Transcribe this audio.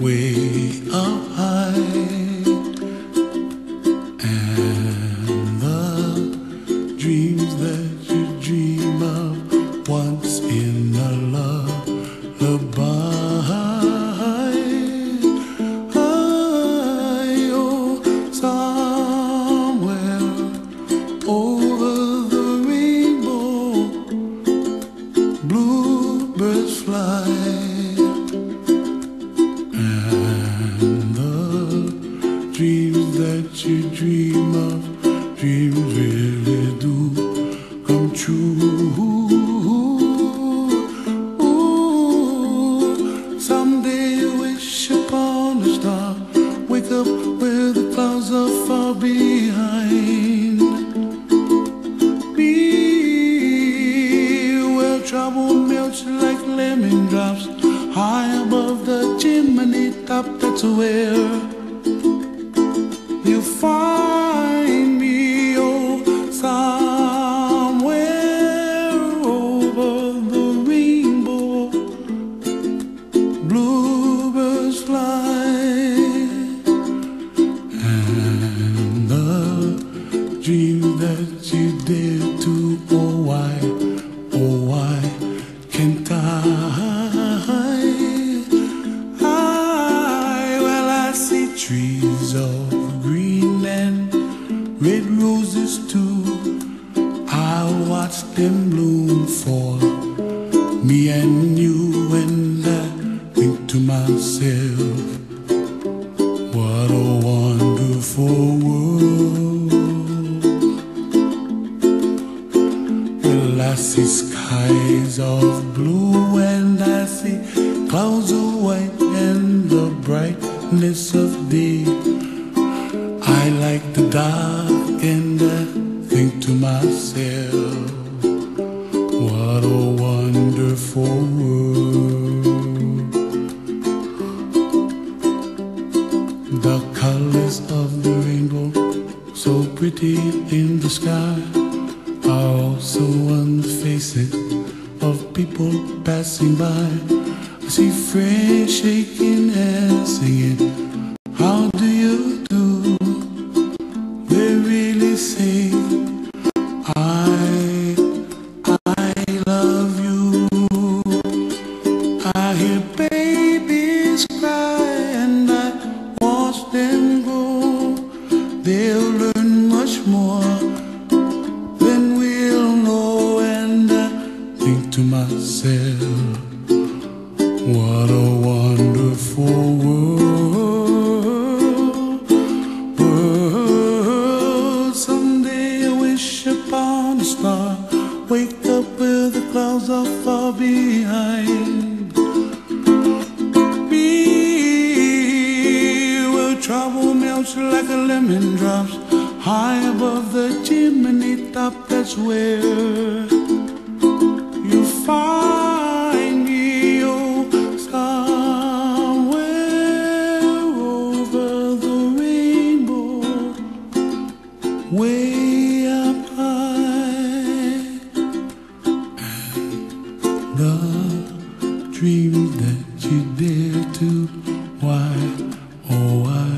way up high, and the dreams that you dream of once in a lullaby. Oh, somewhere over the rainbow, bluebirds fly. Dreams that you dream of, dreams really do come true. Ooh, someday you wish upon a star, wake up where the clouds are far behind me, where trouble melts like lemon drops, high above the chimney top. That's where you find me, oh, somewhere over the rainbow, bluebirds fly, and the dream that you dare to, oh why can't I? Well, I see trees of green and red roses too. I watch them bloom for me and you, and I think to myself, what a wonderful world. Well, I see skies of blue, and I see clouds of white, and the brightness of day. I like the dark, and I think to myself, what a wonderful world. The colors of the rainbow, so pretty in the sky, are also on the faces of people passing by. I see friends shaking and singing, how do you do? They really say, I love you. I hear babies cry, and I watch them grow. They'll learn much more than we'll know, and I think to myself, what a wonderful world. Someday I wish upon a star, wake up where the clouds are far behind me, where trouble melts like a lemon drops, high above the chimney top. That's where you find me, oh, somewhere over the rainbow, way up high, and the dreams that you dare to, why, oh why